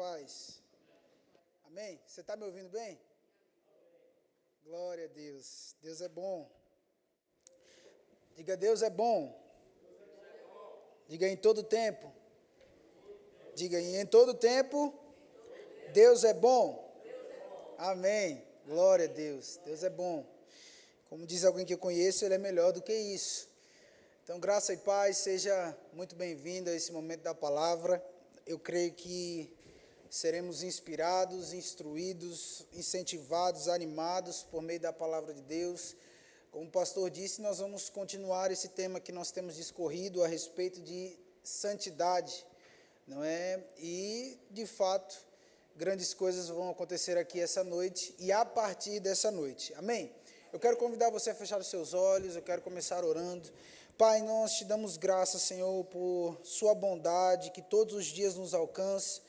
paz. Amém? Você está me ouvindo bem? Glória a Deus. Deus é bom. Diga, Deus é bom. Diga, em todo tempo. Diga, em todo tempo, Deus é bom. Amém. Glória a Deus. Deus é bom. Como diz alguém que eu conheço, Ele é melhor do que isso. Então, graça e paz, seja muito bem-vindo a esse momento da palavra. Eu creio que seremos inspirados, instruídos, incentivados, animados por meio da palavra de Deus. Como o pastor disse, nós vamos continuar esse tema que nós temos discorrido a respeito de santidade, não é? E, de fato, grandes coisas vão acontecer aqui essa noite e a partir dessa noite. Amém? Eu quero convidar você a fechar os seus olhos, eu quero começar orando. Pai, nós te damos graças, Senhor, por sua bondade, que todos os dias nos alcance.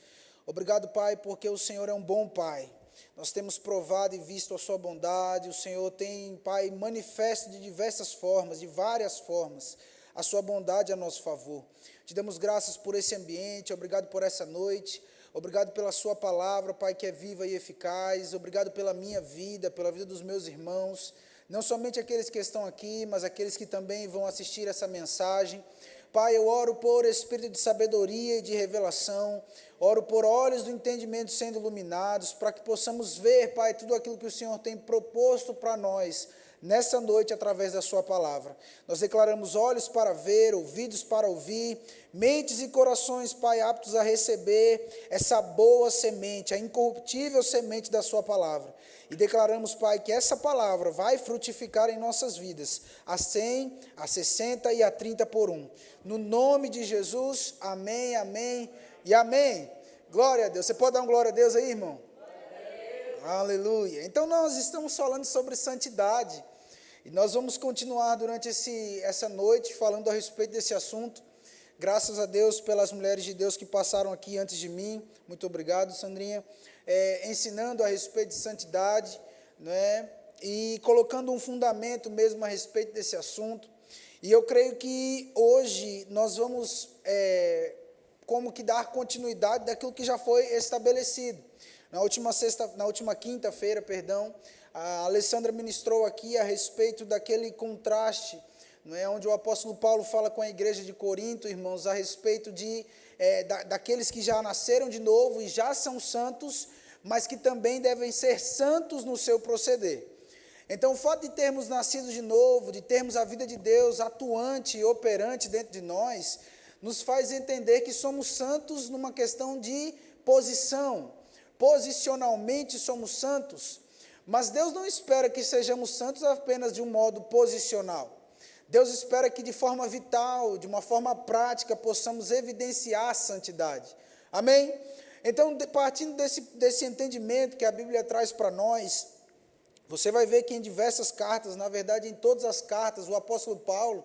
Obrigado, Pai, porque o Senhor é um bom Pai. Nós temos provado e visto a sua bondade. O Senhor tem, Pai, manifesto de diversas formas, de várias formas, a sua bondade a nosso favor. Te damos graças por esse ambiente, obrigado por essa noite. Obrigado pela sua palavra, Pai, que é viva e eficaz. Obrigado pela minha vida, pela vida dos meus irmãos. Não somente aqueles que estão aqui, mas aqueles que também vão assistir essa mensagem. Pai, eu oro por espírito de sabedoria e de revelação. Oro por olhos do entendimento sendo iluminados, para que possamos ver, Pai, tudo aquilo que o Senhor tem proposto para nós nessa noite, através da sua palavra. Nós declaramos olhos para ver, ouvidos para ouvir, mentes e corações, Pai, aptos a receber essa boa semente, a incorruptível semente da sua palavra. E declaramos, Pai, que essa palavra vai frutificar em nossas vidas, a 100, a 60 e a 30 por 1. No nome de Jesus, amém, amém e amém. Glória a Deus. Você pode dar um glória a Deus aí, irmão? Aleluia. Então nós estamos falando sobre santidade. E nós vamos continuar durante essa noite falando a respeito desse assunto. Graças a Deus pelas mulheres de Deus que passaram aqui antes de mim. Muito obrigado, Sandrinha. Ensinando a respeito de santidade, né? E colocando um fundamento mesmo a respeito desse assunto. E eu creio que hoje nós vamos como que dar continuidade daquilo que já foi estabelecido. Na última quinta-feira, a Alessandra ministrou aqui a respeito daquele contraste, não é, onde o apóstolo Paulo fala com a igreja de Corinto, irmãos, a respeito daqueles que já nasceram de novo e já são santos, mas que também devem ser santos no seu proceder. Então, o fato de termos nascido de novo, de termos a vida de Deus atuante e operante dentro de nós, nos faz entender que somos santos numa questão de posição. Posicionalmente somos santos, mas Deus não espera que sejamos santos apenas de um modo posicional. Deus espera que de forma vital, de uma forma prática, possamos evidenciar a santidade. Amém? Então, partindo desse entendimento que a Bíblia traz para nós, você vai ver que em diversas cartas, na verdade em todas as cartas, o apóstolo Paulo,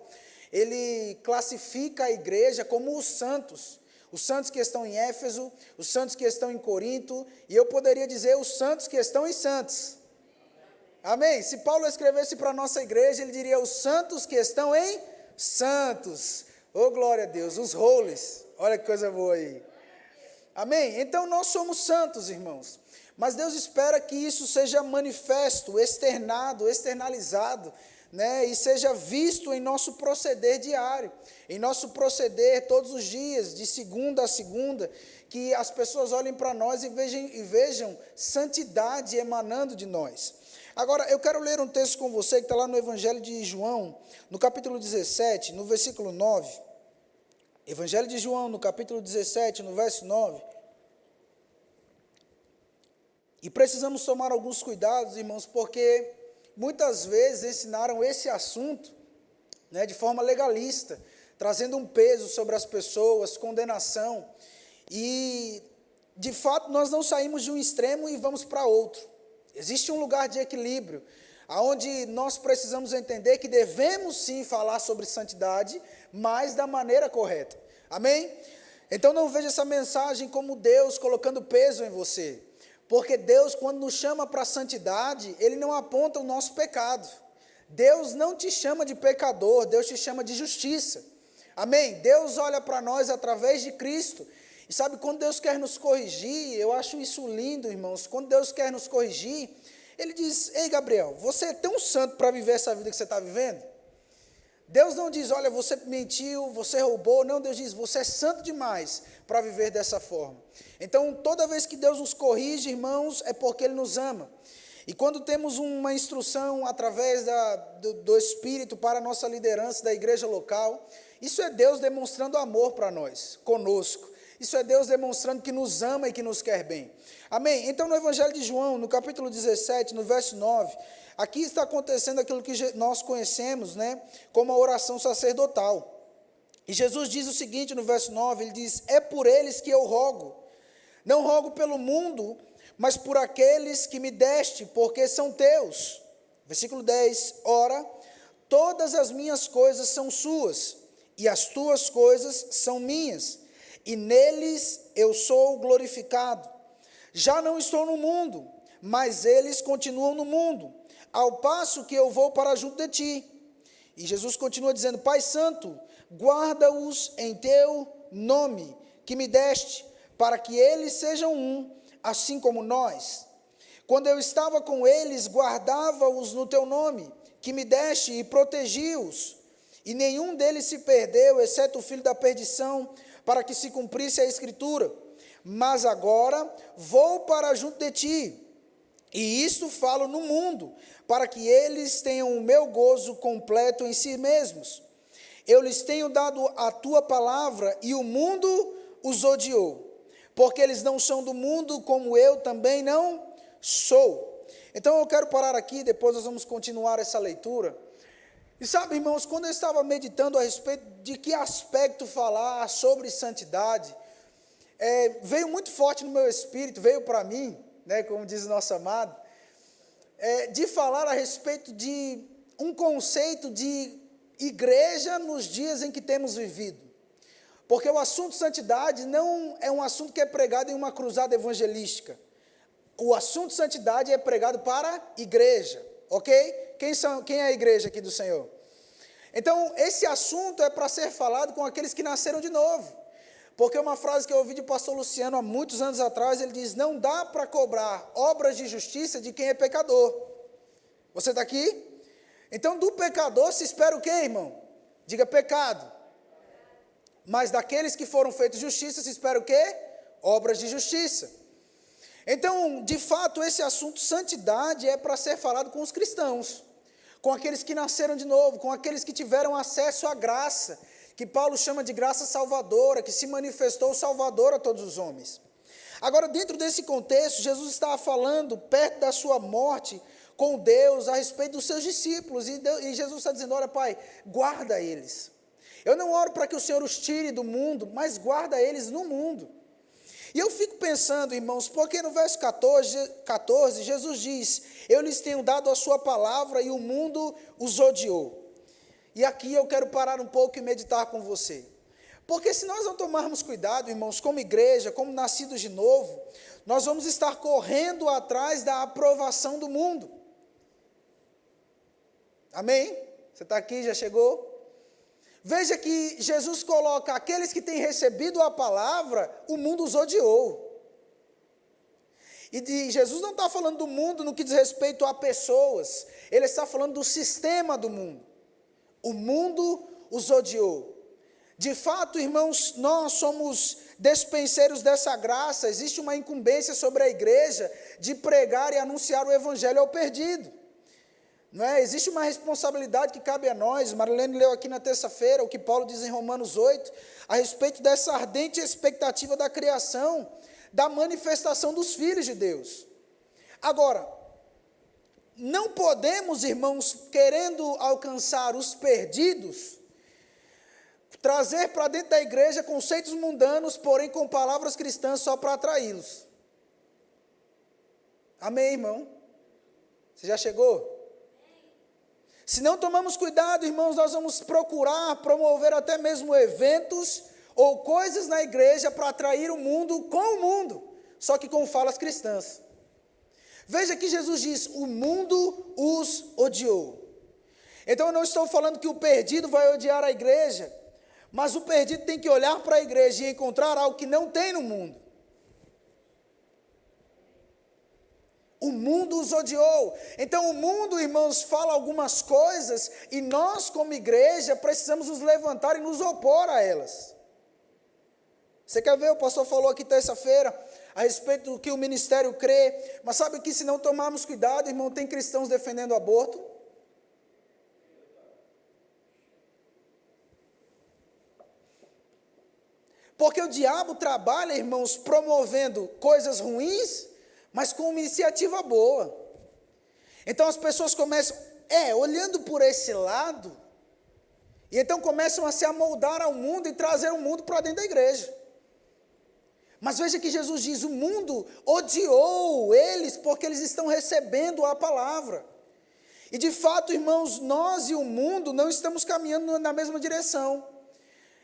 ele classifica a igreja como os santos que estão em Éfeso, os santos que estão em Corinto, e eu poderia dizer os santos que estão em Santos. Amém? Se Paulo escrevesse para a nossa igreja, ele diria os santos que estão em Santos. Oh, glória a Deus, os holies. Olha que coisa boa aí. Amém? Então nós somos santos, irmãos. Mas Deus espera que isso seja manifesto, externalizado, né, e seja visto em nosso proceder diário, em nosso proceder todos os dias, de segunda a segunda, que as pessoas olhem para nós e vejam santidade emanando de nós. Agora, eu quero ler um texto com você que está lá no Evangelho de João, no capítulo 17, no versículo 9. Evangelho de João, no capítulo 17, no verso 9. E precisamos tomar alguns cuidados, irmãos, porque muitas vezes ensinaram esse assunto, né, de forma legalista, trazendo um peso sobre as pessoas, condenação, e de fato nós não saímos de um extremo e vamos para outro. Existe um lugar de equilíbrio, onde nós precisamos entender que devemos sim falar sobre santidade, mas da maneira correta. Amém? Então não veja essa mensagem como Deus colocando peso em você. Porque Deus, quando nos chama para a santidade, Ele não aponta o nosso pecado. Deus não te chama de pecador, Deus te chama de justiça. Amém? Deus olha para nós através de Cristo E sabe, quando Deus quer nos corrigir, eu acho isso lindo, irmãos, quando Deus quer nos corrigir, Ele diz: ei, Gabriel, você é tão santo para viver essa vida que você está vivendo? Deus não diz: olha, você mentiu, você roubou. Não, Deus diz: você é santo demais para viver dessa forma. Então, toda vez que Deus nos corrige, irmãos, é porque Ele nos ama. E quando temos uma instrução através do Espírito para a nossa liderança da igreja local, isso é Deus demonstrando amor para nós, conosco. Isso é Deus demonstrando que nos ama e que nos quer bem. Amém? Então, no Evangelho de João, no capítulo 17, no verso 9, aqui está acontecendo aquilo que nós conhecemos, né, como a oração sacerdotal. E Jesus diz o seguinte no verso 9, ele diz: é por eles que eu rogo, não rogo pelo mundo, mas por aqueles que me deste, porque são teus. Versículo 10, ora, todas as minhas coisas são suas, e as tuas coisas são minhas, e neles eu sou glorificado. Já não estou no mundo, mas eles continuam no mundo, ao passo que eu vou para junto de ti. E Jesus continua dizendo: Pai Santo, guarda-os em teu nome, que me deste, para que eles sejam um, assim como nós. Quando eu estava com eles, guardava-os no teu nome, que me deste, e protegi-os. E nenhum deles se perdeu, exceto o filho da perdição, para que se cumprisse a Escritura. Mas agora vou para junto de ti, e isto falo no mundo, para que eles tenham o meu gozo completo em si mesmos. Eu lhes tenho dado a tua palavra, e o mundo os odiou, porque eles não são do mundo, como eu também não sou. Então eu quero parar aqui, depois nós vamos continuar essa leitura. E sabe, irmãos, quando eu estava meditando a respeito de que aspecto falar sobre santidade, veio muito forte no meu espírito, veio para mim, né, como diz o nosso amado, de falar a respeito de um conceito de igreja nos dias em que temos vivido. Porque o assunto santidade não é um assunto que é pregado em uma cruzada evangelística. O assunto santidade é pregado para a igreja, ok? Quem é a igreja aqui do Senhor? Então, esse assunto é para ser falado com aqueles que nasceram de novo. Porque uma frase que eu ouvi de pastor Luciano há muitos anos atrás, ele diz: não dá para cobrar obras de justiça de quem é pecador. Você está aqui? Então, do pecador se espera o quê, irmão? Diga pecado. Mas daqueles que foram feitos justiça se espera o quê? Obras de justiça. Então, de fato, esse assunto santidade é para ser falado com os cristãos, com aqueles que nasceram de novo, com aqueles que tiveram acesso à graça, que Paulo chama de graça salvadora, que se manifestou salvador a todos os homens. Agora, dentro desse contexto, Jesus estava falando, perto da sua morte, com Deus, a respeito dos seus discípulos, e Jesus está dizendo: olha, Pai, guarda eles. Eu não oro para que o Senhor os tire do mundo, mas guarda eles no mundo. E eu fico pensando, irmãos, porque no verso 14, Jesus diz: eu lhes tenho dado a sua palavra e o mundo os odiou. E aqui eu quero parar um pouco e meditar com você. Porque se nós não tomarmos cuidado, irmãos, como igreja, como nascidos de novo, nós vamos estar correndo atrás da aprovação do mundo. Amém? Você está aqui, já chegou? Veja que Jesus coloca aqueles que têm recebido a palavra, o mundo os odiou. E Jesus não está falando do mundo no que diz respeito a pessoas, ele está falando do sistema do mundo. O mundo os odiou. De fato, irmãos, nós somos despenseiros dessa graça, existe uma incumbência sobre a igreja de pregar e anunciar o evangelho ao perdido. Não é? Existe uma responsabilidade que cabe a nós. Marilene leu aqui na terça-feira o que Paulo diz em Romanos 8, a respeito dessa ardente expectativa da criação, da manifestação dos filhos de Deus. Agora, não podemos, irmãos, querendo alcançar os perdidos, trazer para dentro da igreja conceitos mundanos, porém com palavras cristãs só para atraí-los. Amém, irmão? Você já chegou? Se não tomamos cuidado, irmãos, nós vamos procurar promover até mesmo eventos ou coisas na igreja para atrair o mundo com o mundo, só que com falas cristãs. Veja que Jesus diz: o mundo os odiou. Então eu não estou falando que o perdido vai odiar a igreja, Mas o perdido tem que olhar para a igreja e encontrar algo que não tem no mundo. O mundo os odiou. Então o mundo, irmãos, fala algumas coisas e nós, como igreja, precisamos nos levantar e nos opor a elas. Você quer ver? O pastor falou aqui terça-feira a respeito do que o ministério crê. Mas sabe que se não tomarmos cuidado, irmão, tem cristãos defendendo o aborto? Porque o diabo trabalha, irmãos, promovendo coisas ruins, mas com uma iniciativa boa. Então as pessoas começam, olhando por esse lado, e então começam a se amoldar ao mundo e trazer o mundo para dentro da igreja. Mas veja que Jesus diz, o mundo odiou eles porque eles estão recebendo a palavra. E de fato, irmãos, nós e o mundo não estamos caminhando na mesma direção.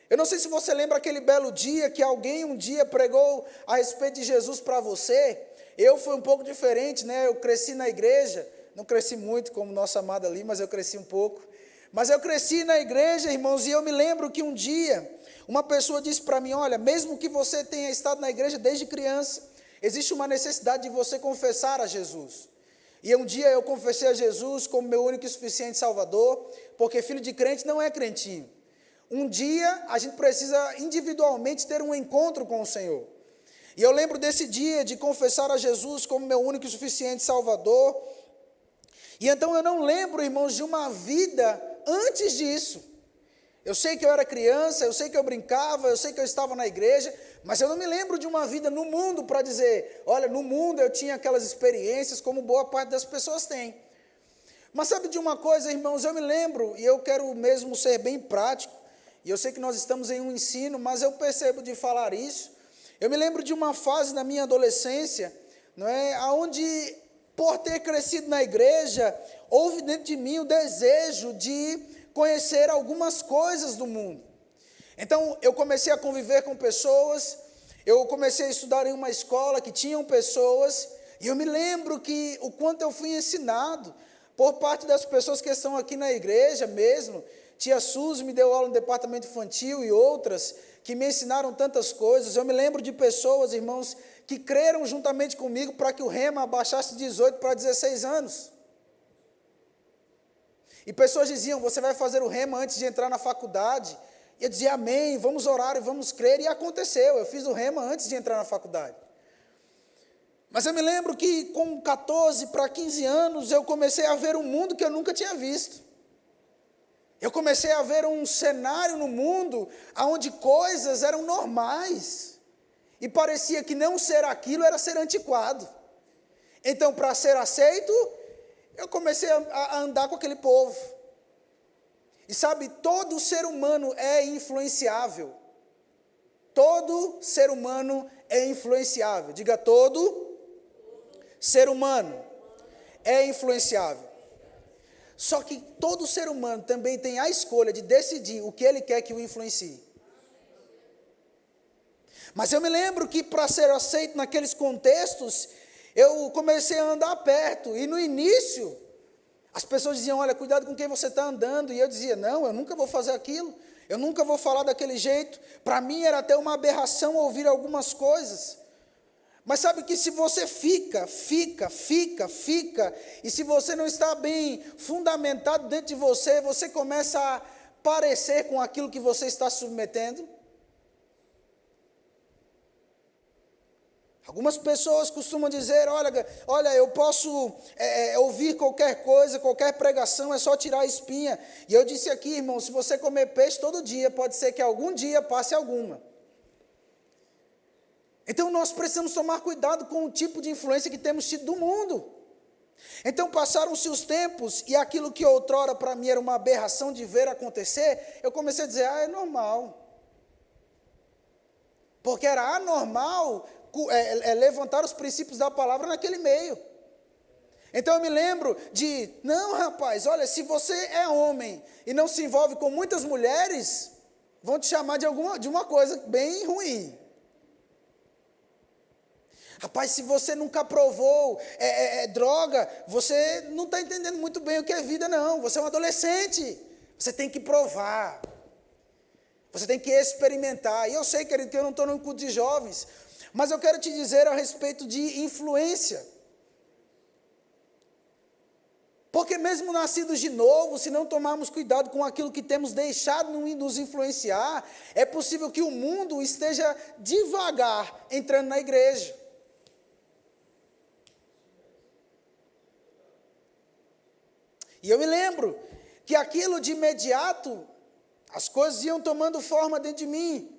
Eu não sei se você lembra aquele belo dia que alguém um dia pregou a respeito de Jesus para você. Eu fui um pouco diferente, né? Eu cresci na igreja, não cresci muito como nossa amada ali, mas eu cresci um pouco. Mas eu cresci na igreja, irmãos, e eu me lembro que um dia uma pessoa disse para mim, olha, mesmo que você tenha estado na igreja desde criança, existe uma necessidade de você confessar a Jesus. E um dia eu confessei a Jesus como meu único e suficiente Salvador, porque filho de crente não é crentinho. Um dia a gente precisa individualmente ter um encontro com o Senhor. E eu lembro desse dia de confessar a Jesus como meu único e suficiente Salvador. E então eu não lembro, irmãos, de uma vida antes disso. Eu sei que eu era criança, eu sei que eu brincava, eu sei que eu estava na igreja, mas eu não me lembro de uma vida no mundo para dizer, olha, no mundo eu tinha aquelas experiências como boa parte das pessoas tem. Mas sabe de uma coisa, irmãos, eu me lembro, e eu quero mesmo ser bem prático, e eu sei que nós estamos em um ensino, mas eu percebo de falar isso. Eu me lembro de uma fase na minha adolescência, não é, onde, por ter crescido na igreja, houve dentro de mim o desejo de conhecer algumas coisas do mundo. Então, eu comecei a conviver com pessoas, eu comecei a estudar em uma escola que tinham pessoas, e eu me lembro que o quanto eu fui ensinado por parte das pessoas que estão aqui na igreja mesmo. Tia Suzy me deu aula no departamento infantil e outras que me ensinaram tantas coisas. Eu me lembro de pessoas, irmãos, que creram juntamente comigo para que o rema abaixasse de 18 para 16 anos. E pessoas diziam, você vai fazer o rema antes de entrar na faculdade. E eu dizia, amém, vamos orar e vamos crer. E aconteceu, eu fiz o rema antes de entrar na faculdade. Mas eu me lembro que com 14 para 15 anos, eu comecei a ver um mundo que eu nunca tinha visto. Eu comecei a ver um cenário no mundo onde coisas eram normais. E parecia que não ser aquilo era ser antiquado. Então, para ser aceito, eu comecei a andar com aquele povo. E sabe, todo ser humano é influenciável. Todo ser humano é influenciável. Diga, todo ser humano é influenciável. Só que todo ser humano também tem a escolha de decidir o que ele quer que o influencie. Mas eu me lembro que para ser aceito naqueles contextos, eu comecei a andar perto, e no início, as pessoas diziam, olha, cuidado com quem você está andando, e eu dizia, não, eu nunca vou fazer aquilo, eu nunca vou falar daquele jeito. Para mim era até uma aberração ouvir algumas coisas. Mas sabe que se você fica, e se você não está bem fundamentado dentro de você, você começa a parecer com aquilo que você está submetendo. Algumas pessoas costumam dizer, olha, eu posso ouvir qualquer coisa, qualquer pregação, é só tirar a espinha. E eu disse aqui, irmão, se você comer peixe todo dia, pode ser que algum dia passe alguma. Então nós precisamos tomar cuidado com o tipo de influência que temos tido do mundo. Então passaram-se os tempos, e aquilo que outrora para mim era uma aberração de ver acontecer, eu comecei a dizer, é normal. Porque era anormal levantar os princípios da palavra naquele meio. Então eu me lembro de, não rapaz, olha, se você é homem e não se envolve com muitas mulheres, vão te chamar de uma coisa bem ruim. Rapaz, se você nunca provou droga, você não está entendendo muito bem o que é vida não, você é um adolescente, você tem que provar. Você tem que experimentar. E eu sei, querido, que eu não estou no culto de jovens, mas eu quero te dizer a respeito de influência. Porque mesmo nascidos de novo, se não tomarmos cuidado com aquilo que temos deixado nos influenciar, é possível que o mundo esteja devagar entrando na igreja. E eu me lembro que aquilo de imediato, as coisas iam tomando forma dentro de mim.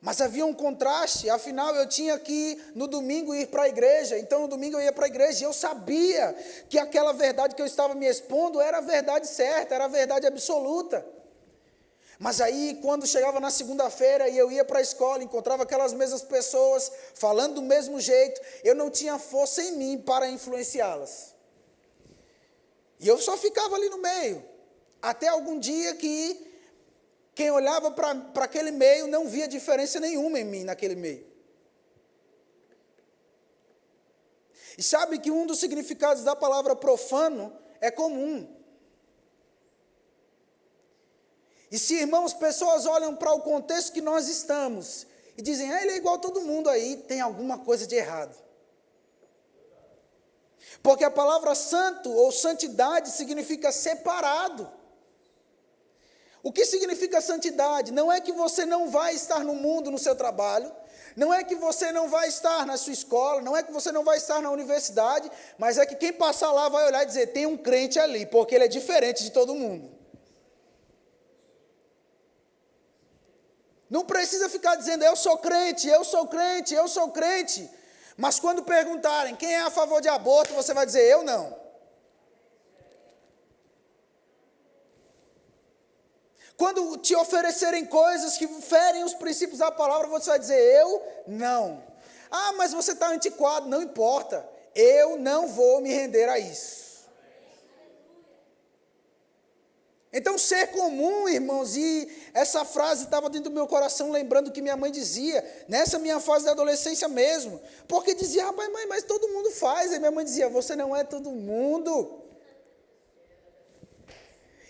Mas havia um contraste, afinal eu tinha que no domingo ir para a igreja, então no domingo eu ia para a igreja e eu sabia que aquela verdade que eu estava me expondo era a verdade certa, era a verdade absoluta. Mas aí quando chegava na segunda-feira e eu ia para a escola, encontrava aquelas mesmas pessoas falando do mesmo jeito, eu não tinha força em mim para influenciá-las. E eu só ficava ali no meio, até algum dia que quem olhava para aquele meio não via diferença nenhuma em mim naquele meio. E sabe que um dos significados da palavra profano é comum. E se, irmãos, pessoas olham para o contexto que nós estamos e dizem, ele é igual a todo mundo aí, tem alguma coisa de errado. Porque a palavra santo ou santidade significa separado. O que significa santidade? Não é que você não vai estar no mundo, no seu trabalho, não é que você não vai estar na sua escola, não é que você não vai estar na universidade, mas é que quem passar lá vai olhar e dizer, tem um crente ali, porque ele é diferente de todo mundo. Não precisa ficar dizendo, eu sou crente, eu sou crente, eu sou crente, mas quando perguntarem quem é a favor de aborto, você vai dizer, eu não. Quando te oferecerem coisas que ferem os princípios da palavra, você vai dizer, eu não. Ah, mas você está antiquado, não importa. Eu não vou me render a isso. Então, ser comum, irmãos, e essa frase estava dentro do meu coração, lembrando que minha mãe dizia, nessa minha fase da adolescência mesmo, porque dizia, rapaz, mãe, mas todo mundo faz. Aí minha mãe dizia, você não é todo mundo.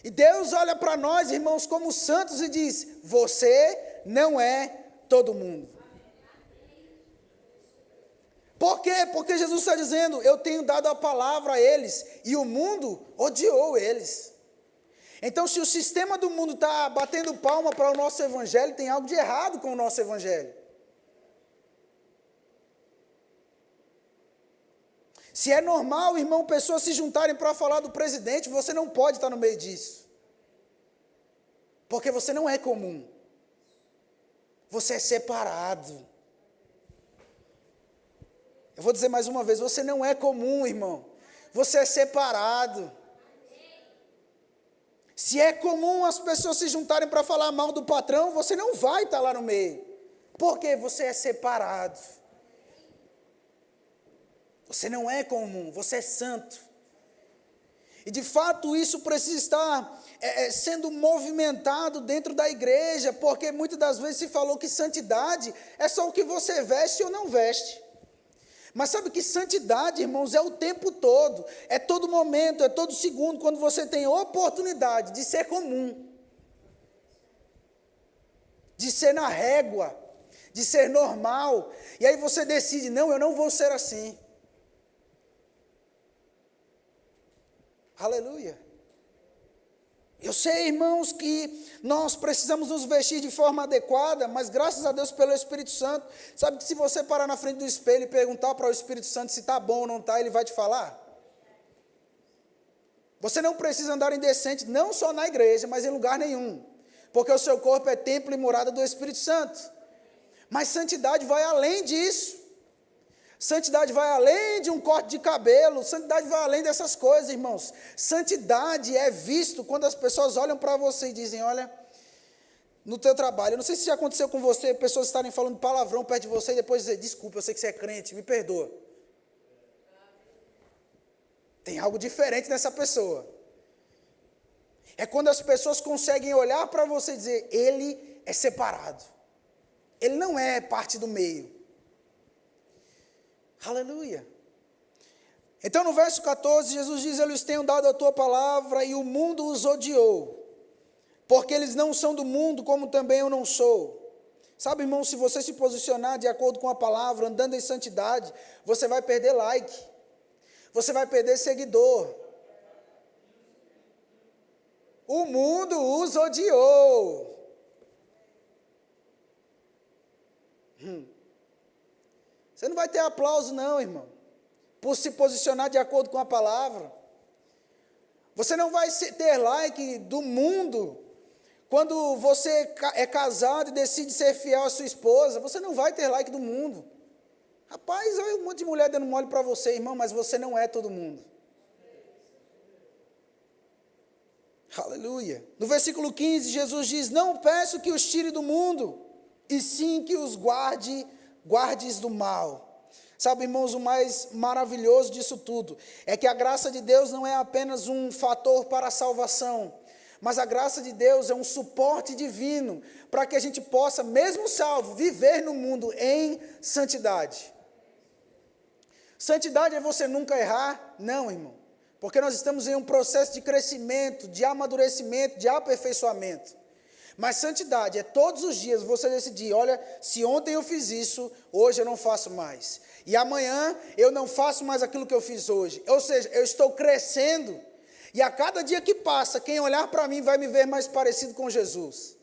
E Deus olha para nós, irmãos, como santos e diz, você não é todo mundo. Por quê? Porque Jesus está dizendo, eu tenho dado a palavra a eles, e o mundo odiou eles. Então, se o sistema do mundo está batendo palma para o nosso evangelho, tem algo de errado com o nosso evangelho. Se é normal, irmão, pessoas se juntarem para falar do presidente, você não pode estar no meio disso. Porque você não é comum. Você é separado. Eu vou dizer mais uma vez, você não é comum, irmão. Você é separado. Se é comum as pessoas se juntarem para falar mal do patrão, você não vai estar lá no meio. Porque você é separado. Você não é comum, você é santo. E de fato isso precisa estar sendo movimentado dentro da igreja, porque muitas das vezes se falou que santidade é só o que você veste ou não veste. Mas sabe que santidade, irmãos, é o tempo todo, é todo momento, é todo segundo, quando você tem oportunidade de ser comum, de ser na régua, de ser normal, e aí você decide, não, eu não vou ser assim. Aleluia. Eu sei, irmãos, que nós precisamos nos vestir de forma adequada, mas graças a Deus pelo Espírito Santo, sabe que se você parar na frente do espelho e perguntar para o Espírito Santo se está bom ou não está, ele vai te falar. Você não precisa andar indecente, não só na igreja, mas em lugar nenhum, porque o seu corpo é templo e morada do Espírito Santo. Mas santidade vai além disso. Santidade vai além de um corte de cabelo, santidade vai além dessas coisas, irmãos. Santidade é visto quando as pessoas olham para você e dizem, olha, no teu trabalho, eu não sei se já aconteceu com você, pessoas estarem falando palavrão perto de você e depois dizer, desculpa, eu sei que você é crente, me perdoa. Tem algo diferente nessa pessoa. É quando as pessoas conseguem olhar para você e dizer, ele é separado. Ele não é parte do meio. Aleluia. Então no verso 14, Jesus diz, eu lhes tenho dado a tua palavra e o mundo os odiou, porque eles não são do mundo, como também eu não sou. Sabe, irmão, se você se posicionar de acordo com a palavra, andando em santidade, você vai perder like, você vai perder seguidor. O mundo os odiou. Você não vai ter aplauso não, irmão, por se posicionar de acordo com a palavra. Você não vai ter like do mundo quando você é casado e decide ser fiel à sua esposa. Você não vai ter like do mundo. Rapaz, olha um monte de mulher dando mole para você, irmão, mas você não é todo mundo. Aleluia. No versículo 15, Jesus diz: não peço que os tire do mundo, e sim que os guardes do mal. Sabe, irmãos, o mais maravilhoso disso tudo é que a graça de Deus não é apenas um fator para a salvação, mas a graça de Deus é um suporte divino para que a gente possa, mesmo salvo, viver no mundo em santidade. Santidade é você nunca errar? Não, irmão, porque nós estamos em um processo de crescimento, de amadurecimento, de aperfeiçoamento. Mas santidade é todos os dias você decidir: olha, se ontem eu fiz isso, hoje eu não faço mais. E amanhã eu não faço mais aquilo que eu fiz hoje. Ou seja, eu estou crescendo. E a cada dia que passa, quem olhar para mim vai me ver mais parecido com Jesus.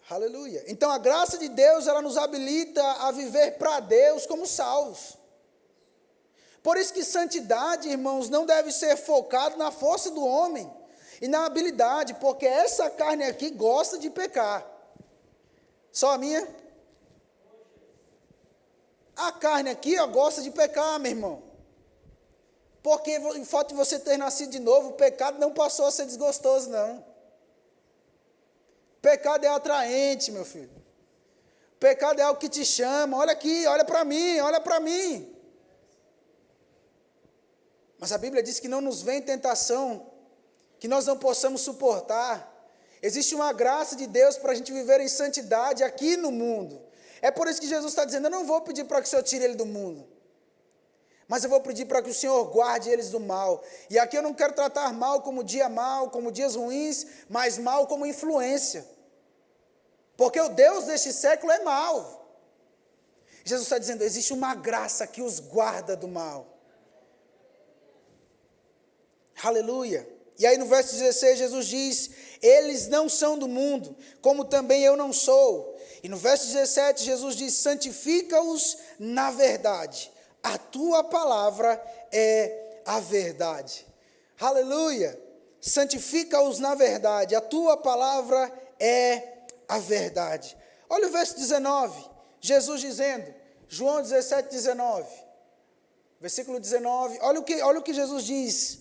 Aleluia. Então a graça de Deus, ela nos habilita a viver para Deus como salvos. Por isso que santidade, irmãos, não deve ser focado na força do homem e na habilidade, porque essa carne aqui gosta de pecar. Só a minha? A carne aqui, ó, gosta de pecar, meu irmão. Porque o fato de você ter nascido de novo, o pecado não passou a ser desgostoso, não. Pecado é atraente, meu filho. Pecado é algo que te chama. Olha aqui, olha para mim, olha para mim. Mas a Bíblia diz que não nos vem tentação que nós não possamos suportar. Existe uma graça de Deus para a gente viver em santidade aqui no mundo. É por isso que Jesus está dizendo: eu não vou pedir para que o Senhor tire ele do mundo, mas eu vou pedir para que o Senhor guarde eles do mal. E aqui eu não quero tratar mal como dias ruins, mas mal como influência. Porque o Deus deste século é mau. Jesus está dizendo: existe uma graça que os guarda do mal. Aleluia. E aí no verso 16 Jesus diz: eles não são do mundo, como também eu não sou. E no verso 17 Jesus diz: santifica-os na verdade. A tua palavra é a verdade. Aleluia. Santifica-os na verdade. A tua palavra é a verdade. Olha o verso 19. Jesus dizendo, João 17, 19. Versículo 19. Olha o que Jesus diz.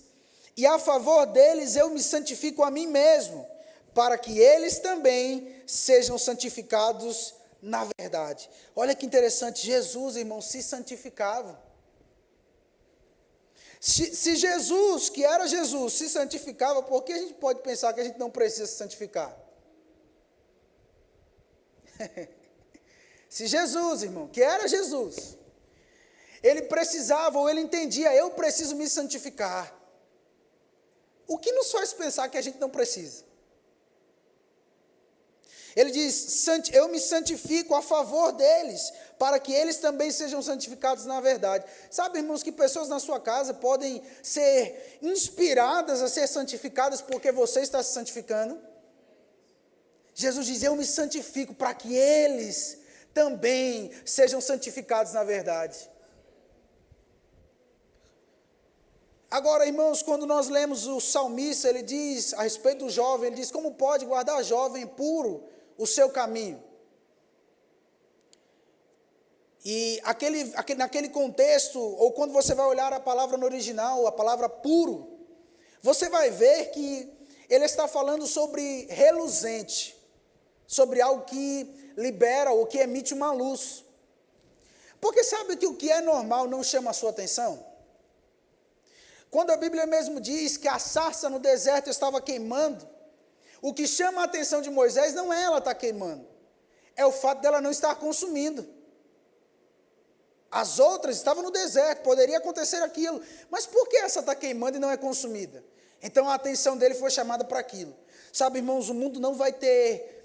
E a favor deles eu me santifico a mim mesmo, para que eles também sejam santificados na verdade. Olha que interessante, Jesus, irmão, se santificava. Se Jesus, que era Jesus, se santificava, por que a gente pode pensar que a gente não precisa se santificar? Se Jesus, irmão, que era Jesus, ele precisava, ou ele entendia: eu preciso me santificar. O que nos faz pensar que a gente não precisa? Ele diz: eu me santifico a favor deles, para que eles também sejam santificados na verdade. Sabe, irmãos, que pessoas na sua casa podem ser inspiradas a ser santificadas porque você está se santificando? Jesus diz: eu me santifico para que eles também sejam santificados na verdade. Agora, irmãos, quando nós lemos o salmista, ele diz, a respeito do jovem, ele diz: como pode guardar jovem puro o seu caminho? E naquele contexto, ou quando você vai olhar a palavra no original, a palavra puro, você vai ver que ele está falando sobre reluzente, sobre algo que libera ou que emite uma luz. Porque sabe que o que é normal não chama a sua atenção? Quando a Bíblia mesmo diz que a sarça no deserto estava queimando, o que chama a atenção de Moisés não é ela estar queimando, é o fato dela não estar consumindo. As outras estavam no deserto, poderia acontecer aquilo, mas por que essa está queimando e não é consumida? Então a atenção dele foi chamada para aquilo. Sabe, irmãos, o mundo não vai ter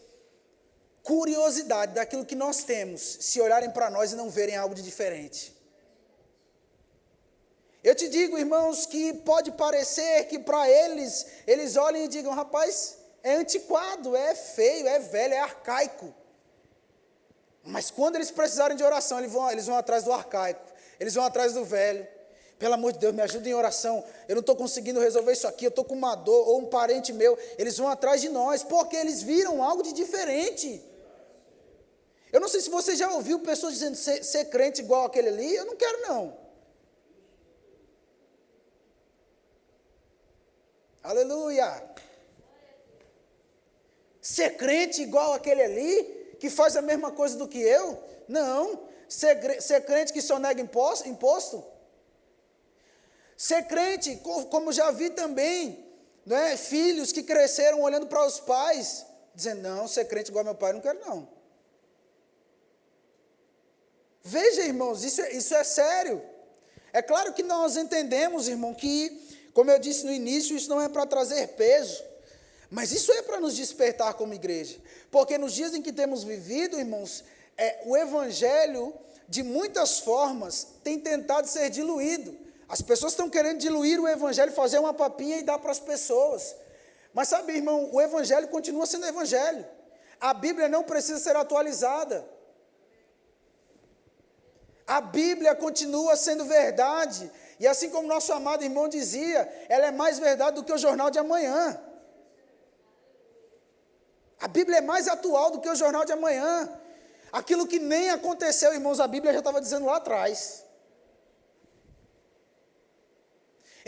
curiosidade daquilo que nós temos, se olharem para nós e não verem algo de diferente. Eu te digo, irmãos, que pode parecer que para eles olhem e digam, rapaz, é antiquado, é feio, é velho, é arcaico. Mas quando eles precisarem de oração, eles vão atrás do arcaico, eles vão atrás do velho. Pelo amor de Deus, me ajuda em oração, eu não estou conseguindo resolver isso aqui, eu estou com uma dor, ou um parente meu, eles vão atrás de nós, porque eles viram algo de diferente. Eu não sei se você já ouviu pessoas dizendo ser crente igual aquele ali, eu não quero não. Aleluia! Ser crente igual aquele ali, que faz a mesma coisa do que eu? Não. Ser crente que só nega imposto? Ser crente, como já vi também, né, filhos que cresceram olhando para os pais, dizendo, não, ser crente igual meu pai, não quero não. Veja, irmãos, isso é sério. É claro que nós entendemos, irmão, que, como eu disse no início, isso não é para trazer peso, mas isso é para nos despertar como igreja, porque nos dias em que temos vivido, irmãos, o evangelho, de muitas formas, tem tentado ser diluído. As pessoas estão querendo diluir o evangelho, fazer uma papinha e dar para as pessoas. Mas sabe, irmão, o evangelho continua sendo evangelho. A Bíblia não precisa ser atualizada. A Bíblia continua sendo verdade. E assim como nosso amado irmão dizia, ela é mais verdade do que o jornal de amanhã. A Bíblia é mais atual do que o jornal de amanhã. Aquilo que nem aconteceu, irmãos, a Bíblia já estava dizendo lá atrás.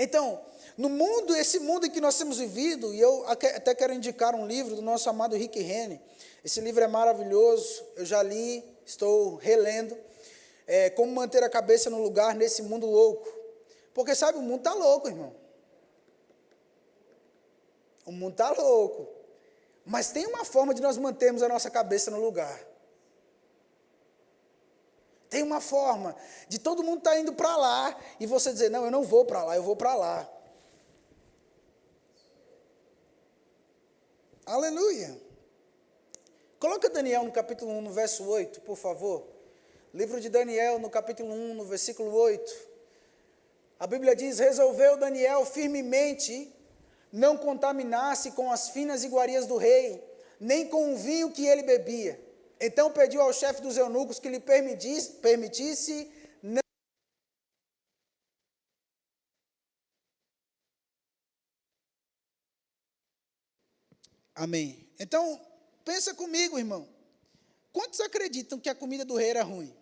Então, no mundo, esse mundo em que nós temos vivido, e eu até quero indicar um livro do nosso amado Rick Renner. Esse livro é maravilhoso, eu já li, estou relendo. Como manter a cabeça no lugar nesse mundo louco. Porque, sabe, o mundo está louco, irmão. O mundo está louco. Mas tem uma forma de nós mantermos a nossa cabeça no lugar. Tem uma forma de todo mundo estar indo para lá e você dizer, não, eu não vou para lá, eu vou para lá. Aleluia. Coloca Daniel no capítulo 1, no verso 8, por favor. Livro de Daniel, no capítulo 1, no versículo 8. A Bíblia diz, resolveu Daniel firmemente não contaminar-se com as finas iguarias do rei, nem com o vinho que ele bebia. Então pediu ao chefe dos eunucos que lhe permitisse não... Amém. Então, pensa comigo, irmão. Quantos acreditam que a comida do rei era ruim?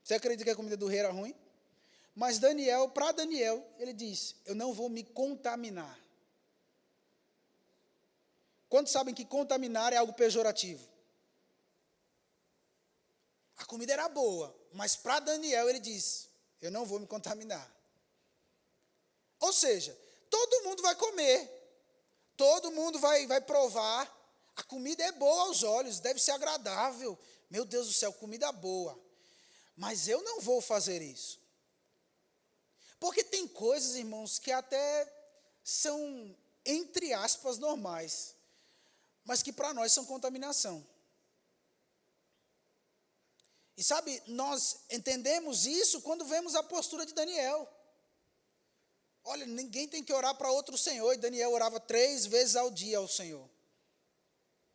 Você acredita que a comida do rei era ruim? Mas para Daniel, ele diz, eu não vou me contaminar. Quantos sabem que contaminar é algo pejorativo? A comida era boa, mas para Daniel ele diz, eu não vou me contaminar. Ou seja, todo mundo vai comer, todo mundo vai provar, a comida é boa aos olhos, deve ser agradável. Meu Deus do céu, comida boa. Mas eu não vou fazer isso. Porque tem coisas, irmãos, que até são, entre aspas, normais, mas que para nós são contaminação. E sabe, nós entendemos isso quando vemos a postura de Daniel. Olha, ninguém tem que orar para outro Senhor, e Daniel orava 3 vezes ao dia ao Senhor.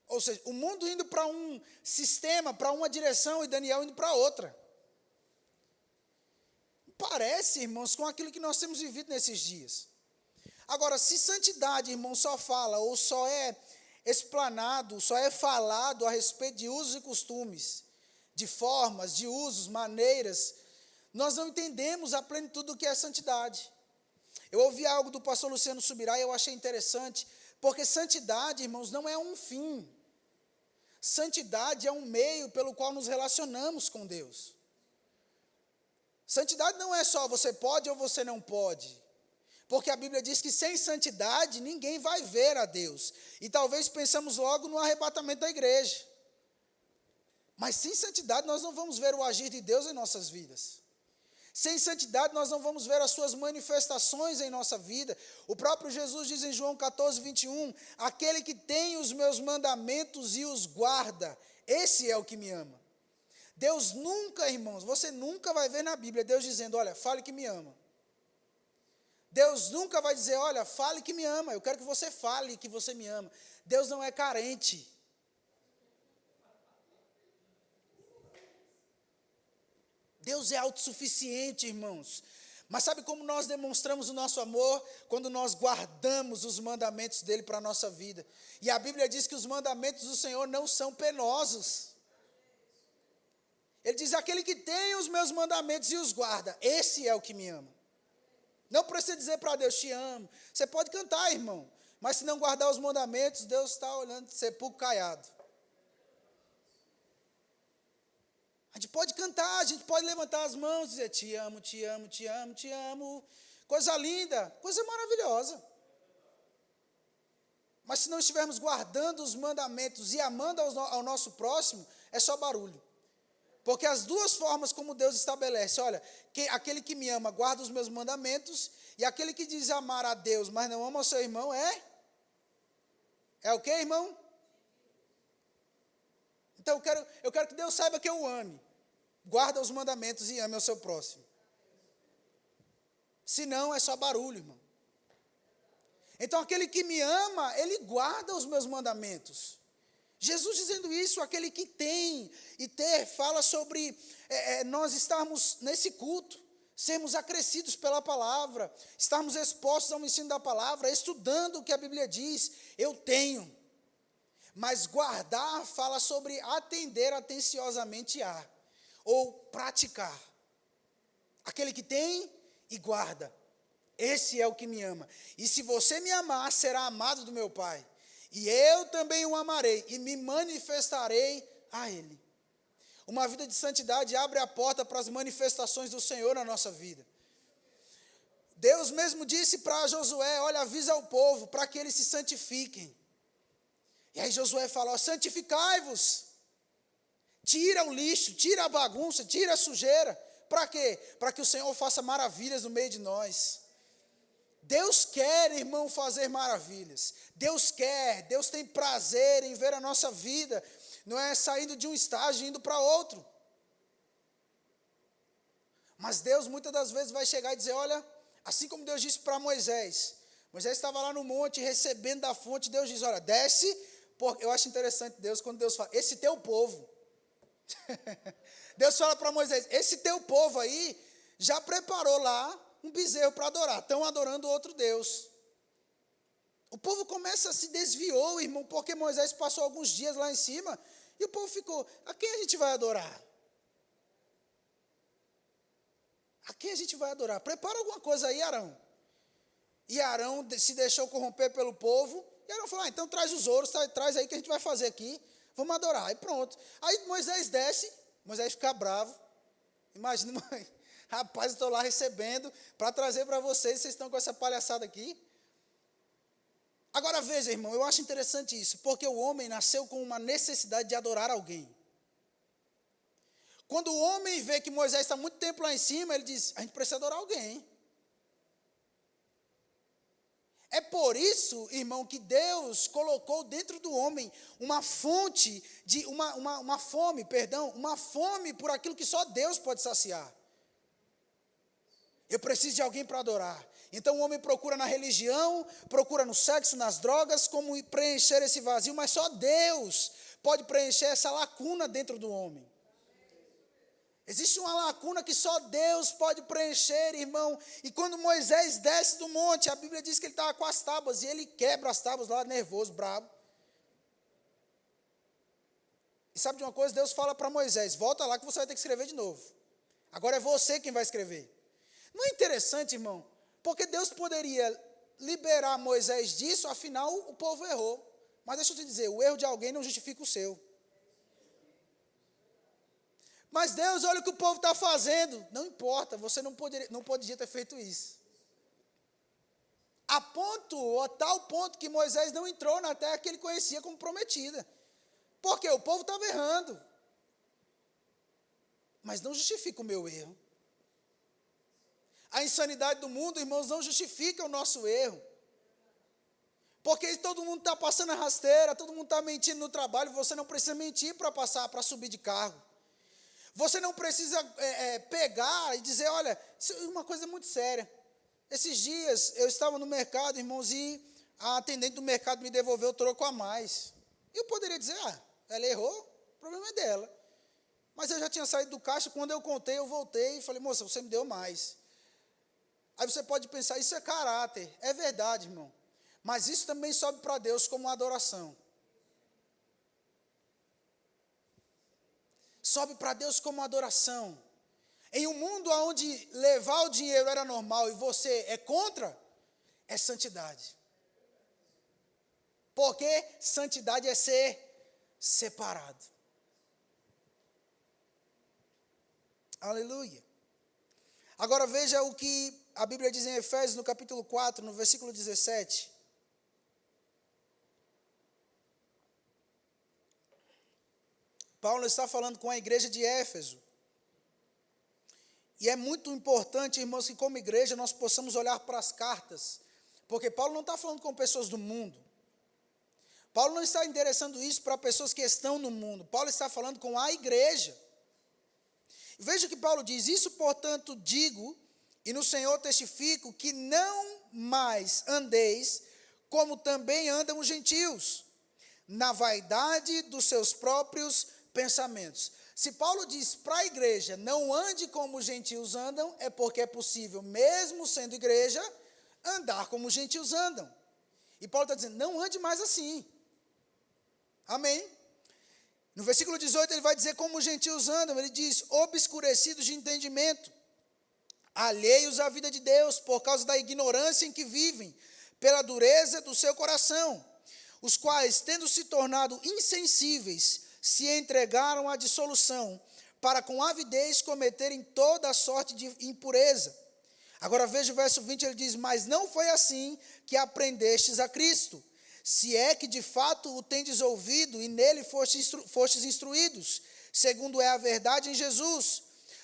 Ou seja, o mundo indo para um sistema, para uma direção, e Daniel indo para outra. Parece, irmãos, com aquilo que nós temos vivido nesses dias. Agora, se santidade, irmão, só fala, ou só é explanado, só é falado a respeito de usos e costumes, de formas, de usos, maneiras, nós não entendemos a plenitude do que é santidade. Eu ouvi algo do pastor Luciano Subirá e eu achei interessante, porque santidade, irmãos, não é um fim. Santidade é um meio pelo qual nos relacionamos com Deus. Santidade não é só você pode ou você não pode. Porque a Bíblia diz que sem santidade ninguém vai ver a Deus. E talvez pensamos logo no arrebatamento da igreja. Mas sem santidade nós não vamos ver o agir de Deus em nossas vidas. Sem santidade nós não vamos ver as suas manifestações em nossa vida. O próprio Jesus diz em João 14, 21, aquele que tem os meus mandamentos e os guarda, esse é o que me ama. Deus nunca, irmãos, você nunca vai ver na Bíblia Deus dizendo, olha, fale que me ama. Deus nunca vai dizer, olha, fale que me ama, eu quero que você fale que você me ama. Deus não é carente. Deus é autossuficiente, irmãos. Mas sabe como nós demonstramos o nosso amor? Quando nós guardamos os mandamentos dele para a nossa vida. E a Bíblia diz que os mandamentos do Senhor não são penosos. Ele diz, aquele que tem os meus mandamentos e os guarda, esse é o que me ama. Não precisa dizer para Deus, te amo. Você pode cantar, irmão. Mas se não guardar os mandamentos, Deus está olhando de sepulcro caiado. A gente pode cantar, a gente pode levantar as mãos e dizer, te amo, te amo, te amo, te amo. Coisa linda, coisa maravilhosa. Mas se não estivermos guardando os mandamentos e amando ao nosso próximo, é só barulho. Porque as duas formas como Deus estabelece, olha, que aquele que me ama guarda os meus mandamentos, e aquele que diz amar a Deus, mas não ama o seu irmão, é o quê, irmão? Então eu quero que Deus saiba que eu o ame. Guarda os mandamentos e ame ao seu próximo. Se não, é só barulho, irmão. Então aquele que me ama, ele guarda os meus mandamentos. Jesus dizendo isso, aquele que tem e ter, fala sobre nós estarmos nesse culto, sermos acrescidos pela palavra, estarmos expostos ao ensino da palavra, estudando o que a Bíblia diz, eu tenho. Mas guardar fala sobre atender atenciosamente a, ou praticar. Aquele que tem e guarda, esse é o que me ama. E se você me amar, será amado do meu Pai. E eu também o amarei e me manifestarei a Ele. Uma vida de santidade abre a porta para as manifestações do Senhor na nossa vida. Deus mesmo disse para Josué, olha, avisa ao povo para que eles se santifiquem. E aí Josué fala, santificai-vos, tira o lixo, tira a bagunça, tira a sujeira. Para quê? Para que o Senhor faça maravilhas no meio de nós. Deus quer, irmão, fazer maravilhas. Deus quer, Deus tem prazer em ver a nossa vida, não é saindo de um estágio e indo para outro. Mas Deus muitas das vezes vai chegar e dizer, olha, assim como Deus disse para Moisés, Moisés estava lá no monte recebendo da fonte, Deus diz, olha, desce. Eu acho interessante Deus, quando Deus fala, esse teu povo, Deus fala para Moisés, esse teu povo aí, já preparou lá um bezerro para adorar, estão adorando outro Deus. O povo começa a se desviou, irmão, porque Moisés passou alguns dias lá em cima, e o povo ficou, a quem a gente vai adorar? A quem a gente vai adorar? Prepara alguma coisa aí, Arão. E Arão se deixou corromper pelo povo, e Arão falou, então traz os ouros, traz aí que a gente vai fazer aqui, vamos adorar, aí pronto. Aí Moisés desce, Moisés fica bravo, imagina, rapaz, eu estou lá recebendo, para trazer para vocês estão com essa palhaçada aqui. Agora veja, irmão, eu acho interessante isso, porque o homem nasceu com uma necessidade de adorar alguém. Quando o homem vê que Moisés está muito tempo lá em cima, ele diz, a gente precisa adorar alguém. É por isso, irmão, que Deus colocou dentro do homem uma fonte, uma fome por aquilo que só Deus pode saciar. Eu preciso de alguém para adorar. Então o homem procura na religião, procura no sexo, nas drogas, como preencher esse vazio, mas só Deus pode preencher essa lacuna dentro do homem. Existe uma lacuna que só Deus pode preencher, irmão. E quando Moisés desce do monte, a Bíblia diz que ele estava com as tábuas, e ele quebra as tábuas lá, nervoso, bravo. E sabe de uma coisa? Deus fala para Moisés, volta lá que você vai ter que escrever de novo. Agora é você quem vai escrever. Não é interessante, irmão? Porque Deus poderia liberar Moisés disso, afinal o povo errou. Mas deixa eu te dizer, o erro de alguém não justifica o seu. Mas Deus, olha o que o povo está fazendo. Não importa, você não podia ter feito isso. A tal ponto que Moisés não entrou na terra que ele conhecia como prometida. Porque o povo estava errando. Mas não justifica o meu erro. A insanidade do mundo, irmãos, não justifica o nosso erro. Porque todo mundo está passando a rasteira, todo mundo está mentindo no trabalho, você não precisa mentir para subir de cargo. Você não precisa pegar e dizer, olha, isso é uma coisa muito séria. Esses dias eu estava no mercado, irmãos, e a atendente do mercado me devolveu o troco a mais. E eu poderia dizer, ela errou, o problema é dela. Mas eu já tinha saído do caixa, quando eu contei, eu voltei e falei, moça, você me deu mais. Aí você pode pensar, isso é caráter. É verdade, irmão. Mas isso também sobe para Deus como uma adoração. Sobe para Deus como uma adoração. Em um mundo onde levar o dinheiro era normal e você é contra, é santidade. Porque santidade é ser separado. Aleluia. Agora veja o que a Bíblia diz em Efésios, no capítulo 4, no versículo 17. Paulo está falando com a igreja de Éfeso. E é muito importante, irmãos, que como igreja nós possamos olhar para as cartas. Porque Paulo não está falando com pessoas do mundo. Paulo não está endereçando isso para pessoas que estão no mundo. Paulo está falando com a igreja. Veja que Paulo diz, isso, portanto, digo, e no Senhor testifico, que não mais andeis como também andam os gentios, na vaidade dos seus próprios pensamentos. Se Paulo diz para a igreja, não ande como os gentios andam, é porque é possível, mesmo sendo igreja, andar como os gentios andam. E Paulo está dizendo, não ande mais assim. Amém? No versículo 18 ele vai dizer como os gentios andam, ele diz, obscurecidos de entendimento, alheios à vida de Deus, por causa da ignorância em que vivem, pela dureza do seu coração, os quais, tendo se tornado insensíveis, se entregaram à dissolução, para com avidez cometerem toda a sorte de impureza. Agora veja o verso 20, ele diz, mas não foi assim que aprendestes a Cristo, se é que de fato o tendes ouvido e nele fostes instruídos, segundo é a verdade em Jesus,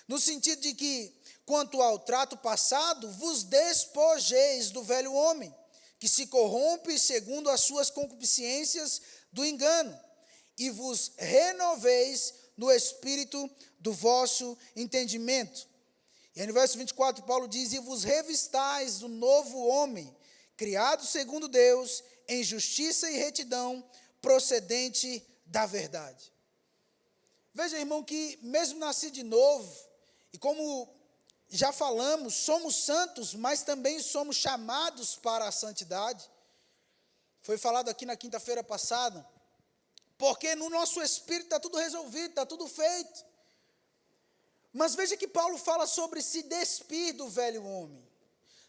no sentido de que, quanto ao trato passado, vos despojeis do velho homem, que se corrompe segundo as suas concupiscências do engano, e vos renoveis no espírito do vosso entendimento. E aí no verso 24, Paulo diz, e vos revistais do novo homem, criado segundo Deus, em justiça e retidão, procedente da verdade. Veja, irmão, que mesmo nascido de novo, e como já falamos, somos santos, mas também somos chamados para a santidade. Foi falado aqui na quinta-feira passada, porque no nosso espírito está tudo resolvido, está tudo feito. Mas veja que Paulo fala sobre se despir do velho homem,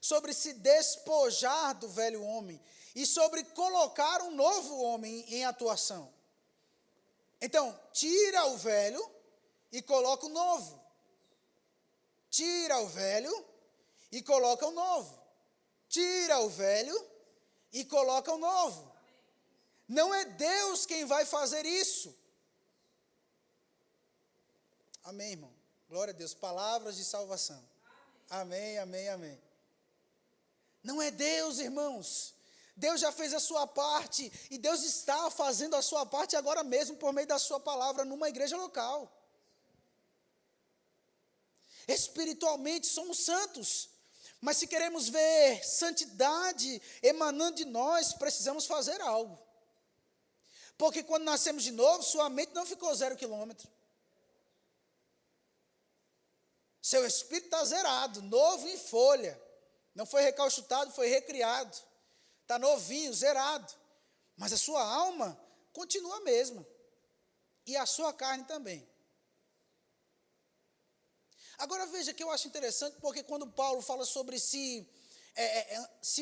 sobre se despojar do velho homem, e sobre colocar um novo homem em atuação. Então, tira o velho e coloca o novo. Tira o velho e coloca o novo. Tira o velho e coloca o novo. Não é Deus quem vai fazer isso. Amém, irmão? Glória a Deus. Palavras de salvação. Amém, amém, amém. Não é Deus, irmãos. Deus já fez a sua parte. E Deus está fazendo a sua parte agora mesmo por meio da sua palavra numa igreja local. Espiritualmente somos santos. Mas se queremos ver santidade emanando de nós, precisamos fazer algo. Porque quando nascemos de novo, sua mente não ficou 0 quilômetro. Seu espírito está zerado, novo em folha. Não foi recalchutado, foi recriado. Está novinho, zerado. Mas a sua alma continua a mesma. E a sua carne também. Agora veja que eu acho interessante, porque quando Paulo fala sobre se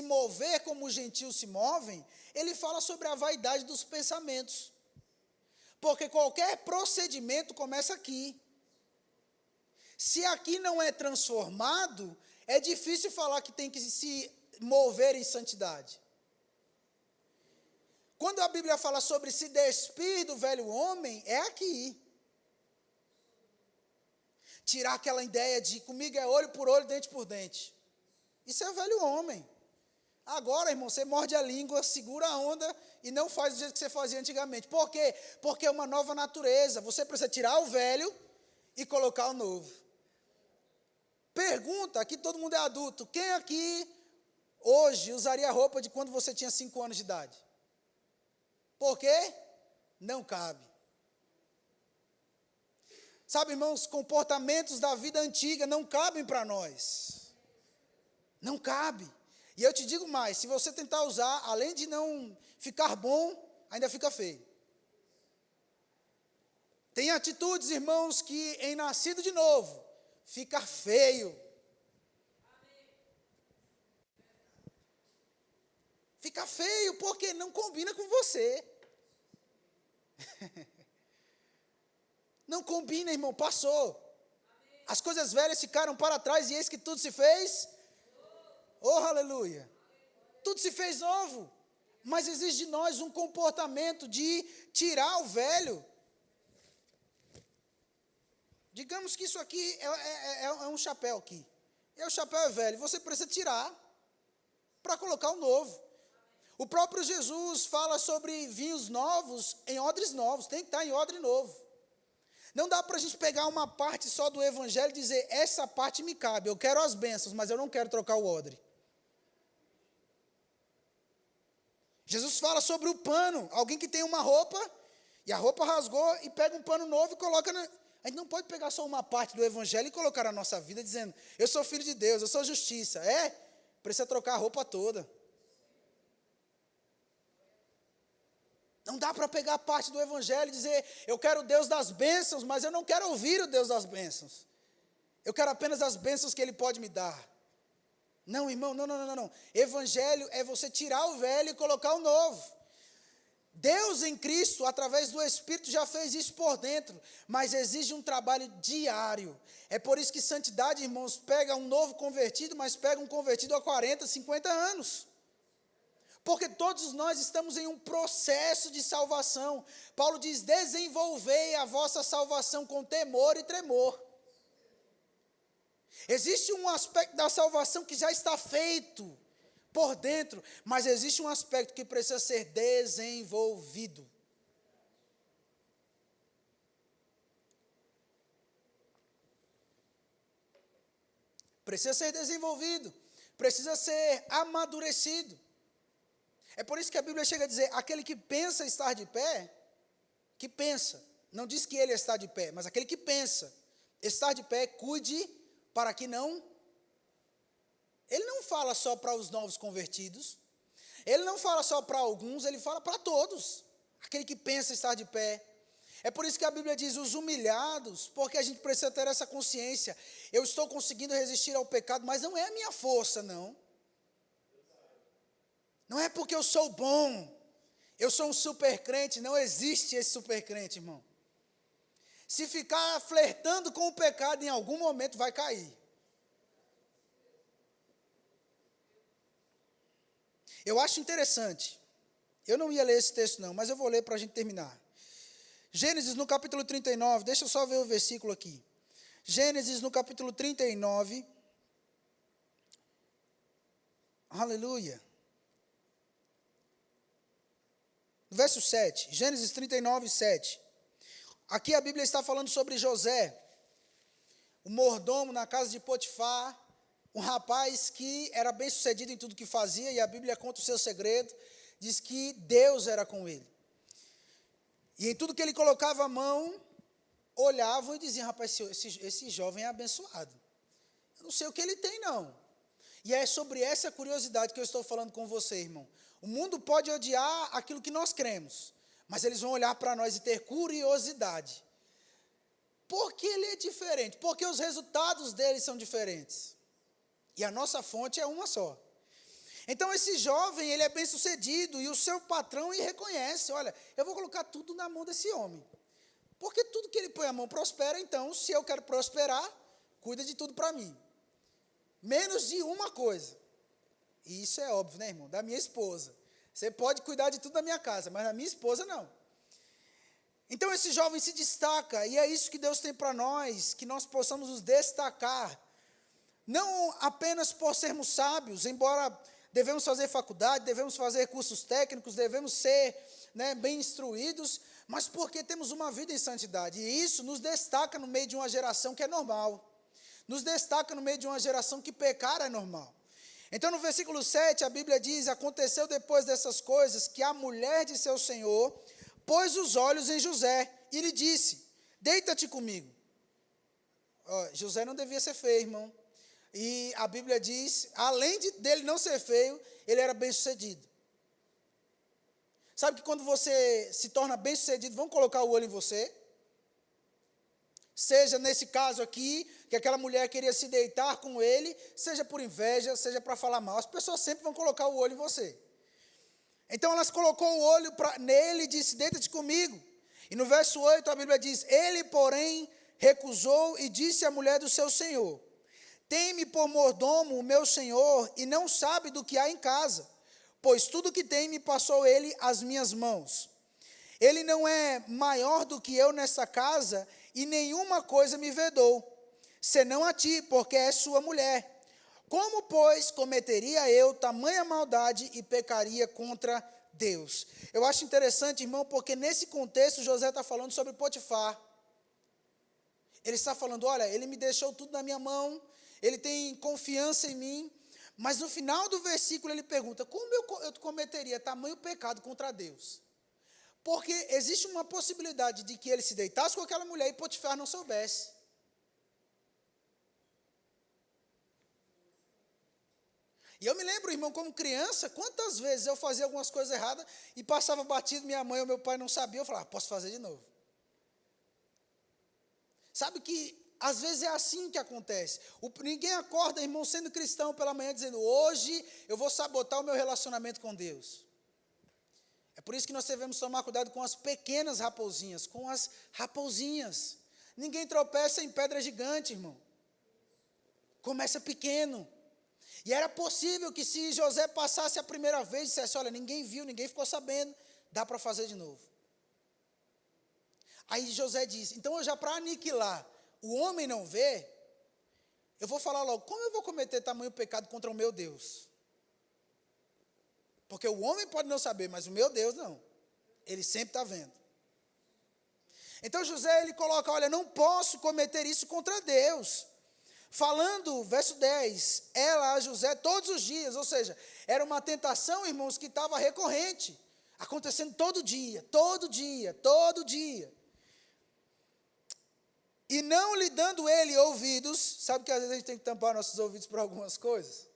mover como os gentios se movem, ele fala sobre a vaidade dos pensamentos. Porque qualquer procedimento começa aqui. Se aqui não é transformado, é difícil falar que tem que se mover em santidade. Quando a Bíblia fala sobre se despir do velho homem, é aqui. Tirar aquela ideia de comigo é olho por olho, dente por dente. Isso é o velho homem. Agora, irmão, você morde a língua, segura a onda e não faz do jeito que você fazia antigamente. Por quê? Porque é uma nova natureza. Você precisa tirar o velho e colocar o novo. Pergunta, aqui todo mundo é adulto, quem aqui hoje usaria a roupa de quando você tinha 5 anos de idade? Por quê? Não cabe. Sabe, irmãos, comportamentos da vida antiga não cabem para nós. Não cabe. E eu te digo mais, se você tentar usar, além de não ficar bom, ainda fica feio. Tem atitudes, irmãos, que em nascido de novo, fica feio. Fica feio porque não combina com você. Não combina, irmão, passou. As coisas velhas ficaram para trás e eis que tudo se fez. Oh, aleluia. Tudo se fez novo. Mas exige de nós um comportamento de tirar o velho. Digamos que isso aqui é um chapéu aqui. E o chapéu é velho. Você precisa tirar para colocar o novo. O próprio Jesus fala sobre vinhos novos em odres novos. Tem que estar em odre novo. Não dá para a gente pegar uma parte só do evangelho e dizer, essa parte me cabe, eu quero as bênçãos, mas eu não quero trocar o odre. Jesus fala sobre o pano, alguém que tem uma roupa, e a roupa rasgou, e pega um pano novo e coloca na... A gente não pode pegar só uma parte do evangelho e colocar na nossa vida, dizendo, eu sou filho de Deus, eu sou justiça. Precisa trocar a roupa toda. Não dá para pegar a parte do evangelho e dizer, eu quero o Deus das bênçãos, mas eu não quero ouvir o Deus das bênçãos. Eu quero apenas as bênçãos que Ele pode me dar. Não, irmão, não. Evangelho é você tirar o velho e colocar o novo. Deus em Cristo, através do Espírito, já fez isso por dentro, mas exige um trabalho diário. É por isso que santidade, irmãos, pega um novo convertido, mas pega um convertido há 40, 50 anos. Porque todos nós estamos em um processo de salvação. Paulo diz, desenvolvei a vossa salvação com temor e tremor. Existe um aspecto da salvação que já está feito por dentro, mas existe um aspecto que precisa ser desenvolvido. Precisa ser desenvolvido, precisa ser amadurecido. É por isso que a Bíblia chega a dizer, aquele que pensa estar de pé, que pensa, não diz que ele está de pé, mas aquele que pensa estar de pé, cuide para que não... Ele não fala só para os novos convertidos, ele não fala só para alguns, ele fala para todos, aquele que pensa estar de pé. É por isso que a Bíblia diz, os humilhados, porque a gente precisa ter essa consciência, eu estou conseguindo resistir ao pecado, mas não é a minha força, não. Não é porque eu sou bom, eu sou um super crente, não existe esse super crente, irmão. Se ficar flertando com o pecado, em algum momento vai cair. Eu acho interessante, eu não ia ler esse texto não, mas eu vou ler para a gente terminar. Gênesis no capítulo 39, deixa eu só ver o versículo aqui. Gênesis no capítulo 39, aleluia. Verso 7, Gênesis 39, 7. Aqui a Bíblia está falando sobre José, o mordomo na casa de Potifar, um rapaz que era bem sucedido em tudo que fazia, e a Bíblia conta o seu segredo, diz que Deus era com ele. E em tudo que ele colocava a mão, olhavam e diziam, rapaz, esse jovem é abençoado. Eu não sei o que ele tem, não. E é sobre essa curiosidade que eu estou falando com você, irmão. O mundo pode odiar aquilo que nós cremos, mas eles vão olhar para nós e ter curiosidade. Por que ele é diferente? Porque os resultados dele são diferentes. E a nossa fonte é uma só. Então esse jovem, ele é bem sucedido, e o seu patrão o reconhece, olha, eu vou colocar tudo na mão desse homem. Porque tudo que ele põe a mão prospera, então se eu quero prosperar, cuida de tudo para mim. Menos de uma coisa. E isso é óbvio, né, irmão? Da minha esposa. Você pode cuidar de tudo da minha casa, mas da minha esposa não. Então esse jovem se destaca, e é isso que Deus tem para nós, que nós possamos nos destacar não apenas por sermos sábios, embora devemos fazer faculdade, devemos fazer cursos técnicos, devemos ser, bem instruídos, mas porque temos uma vida em santidade, e isso nos destaca no meio de uma geração que é normal, nos destaca no meio de uma geração que pecar é normal. Então no versículo 7 a Bíblia diz: aconteceu depois dessas coisas que a mulher de seu senhor pôs os olhos em José e lhe disse: deita-te comigo. José não devia ser feio, irmão, e a Bíblia diz, além dele não ser feio, ele era bem sucedido. Sabe que quando você se torna bem sucedido, vão colocar o olho em você? Seja nesse caso aqui, que aquela mulher queria se deitar com ele, seja por inveja, seja para falar mal, as pessoas sempre vão colocar o olho em você. Então elas colocou o olho nele e disse: deita-te comigo. E no verso 8 a Bíblia diz: ele, porém, recusou e disse à mulher do seu senhor: tem-me por mordomo o meu senhor e não sabe do que há em casa, pois tudo que tem me passou ele às minhas mãos. Ele não é maior do que eu nessa casa, e nenhuma coisa me vedou, senão a ti, porque és sua mulher. Como, pois, cometeria eu tamanha maldade e pecaria contra Deus? Eu acho interessante, irmão, porque nesse contexto José está falando sobre Potifar. Ele está falando: olha, ele me deixou tudo na minha mão, ele tem confiança em mim, mas no final do versículo ele pergunta: como eu cometeria tamanho pecado contra Deus? Porque existe uma possibilidade de que ele se deitasse com aquela mulher e Potifar não soubesse. E eu me lembro, irmão, como criança, quantas vezes eu fazia algumas coisas erradas e passava batido, minha mãe ou meu pai não sabia, eu falava: posso fazer de novo. Sabe que às vezes é assim que acontece. Ninguém acorda, irmão, sendo cristão pela manhã, dizendo: hoje eu vou sabotar o meu relacionamento com Deus. É por isso que nós devemos tomar cuidado com as pequenas raposinhas, com as raposinhas. Ninguém tropeça em pedra gigante, irmão. Começa pequeno. E era possível que, se José passasse a primeira vez e dissesse: olha, ninguém viu, ninguém ficou sabendo, dá para fazer de novo. Aí José diz: então, eu já, para aniquilar o homem não vê, eu vou falar logo: como eu vou cometer tamanho pecado contra o meu Deus? Porque o homem pode não saber, mas o meu Deus não. Ele sempre está vendo. Então José, ele coloca: olha, não posso cometer isso contra Deus. Falando, verso 10, ela a José todos os dias, ou seja, era uma tentação, irmãos, que estava recorrente, acontecendo todo dia, todo dia, todo dia. E não lhe dando ele ouvidos. Sabe que às vezes a gente tem que tampar nossos ouvidos para algumas coisas?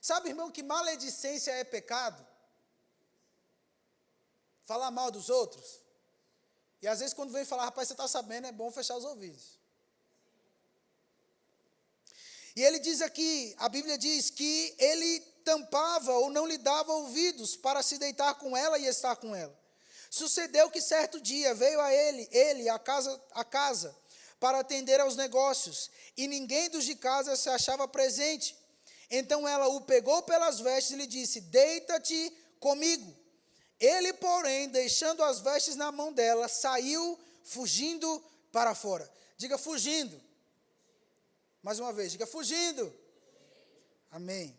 Sabe, irmão, que maledicência é pecado? Falar mal dos outros. E às vezes quando vem falar: rapaz, você está sabendo, é bom fechar os ouvidos. E ele diz aqui, a Bíblia diz que ele tampava ou não lhe dava ouvidos para se deitar com ela e estar com ela. Sucedeu que certo dia veio a ele a casa para atender aos negócios, e ninguém dos de casa se achava presente. Então ela o pegou pelas vestes e lhe disse: deita-te comigo. Ele, porém, deixando as vestes na mão dela, saiu fugindo para fora. Diga: fugindo. Mais uma vez, diga: fugindo. Amém.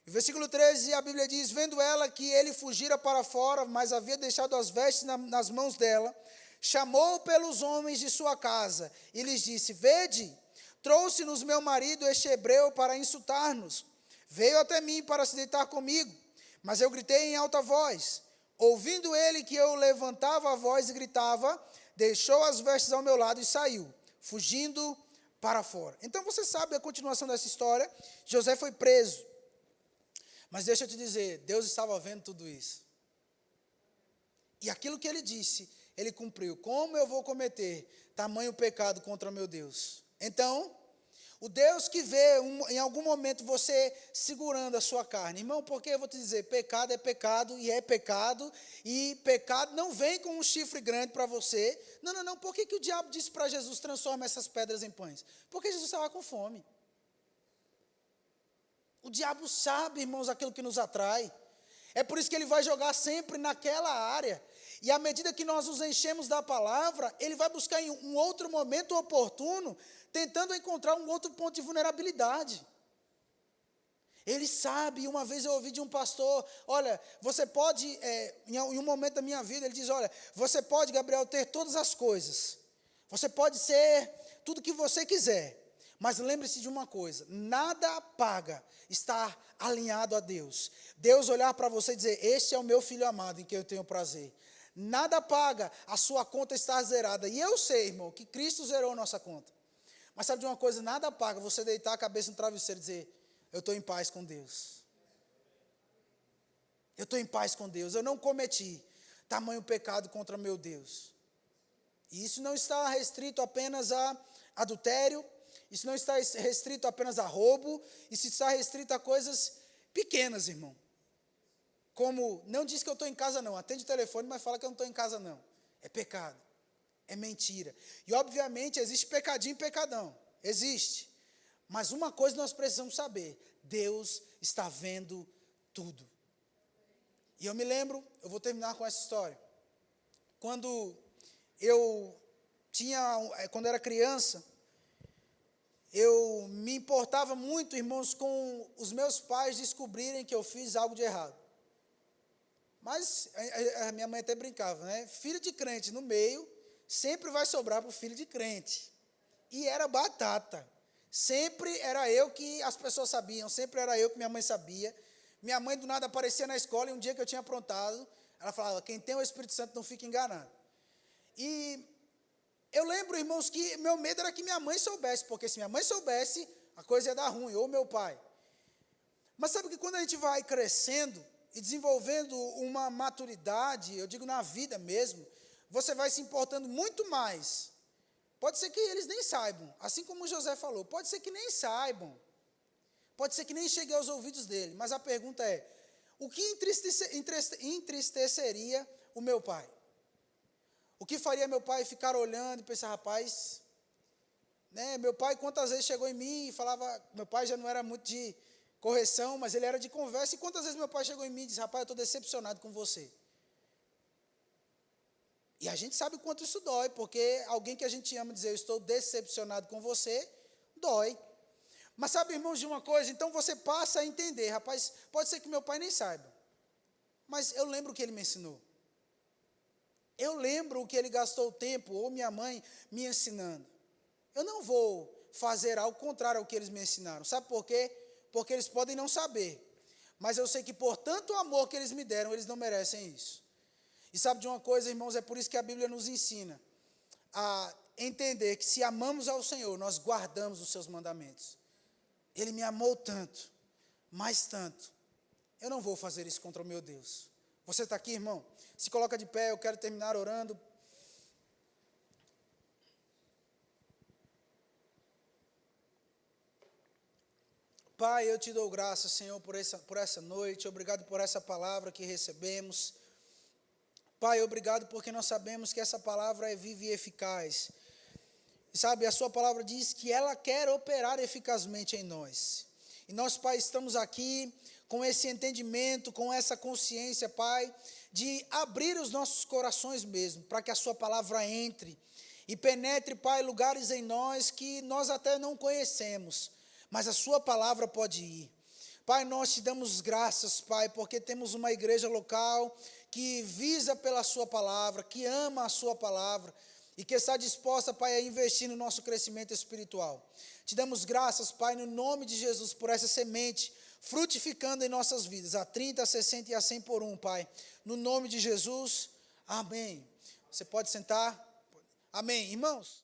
No versículo 13, a Bíblia diz: vendo ela que ele fugira para fora, mas havia deixado as vestes nas mãos dela, chamou pelos homens de sua casa e lhes disse: vede, trouxe-nos meu marido, este hebreu, para insultar-nos. Veio até mim para se deitar comigo, mas eu gritei em alta voz. Ouvindo ele que eu levantava a voz e gritava, deixou as vestes ao meu lado e saiu, fugindo para fora. Então você sabe a continuação dessa história. José foi preso. Mas deixa eu te dizer, Deus estava vendo tudo isso. E aquilo que ele disse, ele cumpriu. Como eu vou cometer tamanho pecado contra o meu Deus? Então, o Deus que vê em algum momento você segurando a sua carne. Irmão, porque eu vou te dizer, pecado é pecado, e pecado não vem com um chifre grande para você. Não. Por que o diabo disse para Jesus: transforma essas pedras em pães? Porque Jesus estava com fome. O diabo sabe, irmãos, aquilo que nos atrai. É por isso que ele vai jogar sempre naquela área. E à medida que nós nos enchemos da palavra, ele vai buscar em um outro momento oportuno, tentando encontrar um outro ponto de vulnerabilidade. Ele sabe, uma vez eu ouvi de um pastor, olha, você pode, em um momento da minha vida, ele diz, olha, você pode, Gabriel, ter todas as coisas, você pode ser tudo que você quiser, mas lembre-se de uma coisa, nada paga estar alinhado a Deus. Deus olhar para você e dizer, este é o meu filho amado em quem eu tenho prazer. Nada paga a sua conta estar zerada. E eu sei, irmão, que Cristo zerou a nossa conta. Mas sabe de uma coisa, nada paga você deitar a cabeça no travesseiro e dizer, eu estou em paz com Deus. Eu estou em paz com Deus. Eu não cometi tamanho pecado contra meu Deus. E isso não está restrito apenas a adultério. Isso não está restrito apenas a roubo. Isso está restrito a coisas pequenas, irmão. Como, não diz que eu estou em casa não. Atende o telefone, mas fala que eu não estou em casa não. É pecado. É mentira. E obviamente existe pecadinho e pecadão. Existe. Mas uma coisa nós precisamos saber, Deus está vendo tudo. E eu me lembro, eu vou terminar com essa história. Quando era criança, eu me importava muito, irmãos, com os meus pais descobrirem que eu fiz algo de errado. Mas a minha mãe até brincava, né? Filho de crente no meio, sempre vai sobrar para o filho de crente. E era batata. Sempre era eu que as pessoas sabiam, sempre era eu que minha mãe sabia. Minha mãe do nada aparecia na escola e um dia que eu tinha aprontado, ela falava, quem tem o Espírito Santo não fica enganado. E eu lembro, irmãos, que meu medo era que minha mãe soubesse, porque se minha mãe soubesse, a coisa ia dar ruim, ou meu pai. Mas sabe que quando a gente vai crescendo e desenvolvendo uma maturidade, eu digo na vida mesmo, você vai se importando muito mais. Pode ser que eles nem saibam, assim como José falou, pode ser que nem saibam, pode ser que nem chegue aos ouvidos dele, mas a pergunta é, o que entristeceria o meu pai? O que faria meu pai ficar olhando e pensar, rapaz, né, meu pai quantas vezes chegou em mim e falava, meu pai já não era muito de correção, mas ele era de conversa, e quantas vezes meu pai chegou em mim e disse, rapaz, eu estou decepcionado com você. E a gente sabe o quanto isso dói, porque alguém que a gente ama dizer, eu estou decepcionado com você, dói. Mas sabe, irmãos, de uma coisa, então você passa a entender, rapaz, pode ser que meu pai nem saiba, mas eu lembro o que ele me ensinou. Eu lembro o que ele gastou tempo, ou minha mãe, me ensinando. Eu não vou fazer algo contrário ao que eles me ensinaram. Sabe por quê? Porque eles podem não saber, mas eu sei que por tanto amor que eles me deram, eles não merecem isso. E sabe de uma coisa, irmãos, é por isso que a Bíblia nos ensina a entender que se amamos ao Senhor, nós guardamos os seus mandamentos. Ele me amou tanto, mais tanto. Eu não vou fazer isso contra o meu Deus. Você está aqui, irmão? Se coloca de pé, eu quero terminar orando. Pai, eu te dou graças, Senhor, por essa noite. Obrigado por essa palavra que recebemos. Pai, obrigado porque nós sabemos que essa palavra é viva e eficaz. E sabe, a sua palavra diz que ela quer operar eficazmente em nós. E nós, Pai, estamos aqui com esse entendimento, com essa consciência, Pai, de abrir os nossos corações mesmo, para que a sua palavra entre e penetre, Pai, lugares em nós que nós até não conhecemos, mas a sua palavra pode ir. Pai, nós te damos graças, Pai, porque temos uma igreja local que visa pela sua palavra, que ama a sua palavra e que está disposta, Pai, a investir no nosso crescimento espiritual. Te damos graças, Pai, no nome de Jesus, por essa semente frutificando em nossas vidas, a 30, a 60 e a 100 por 1, Pai. No nome de Jesus, amém. Você pode sentar? Amém. Irmãos?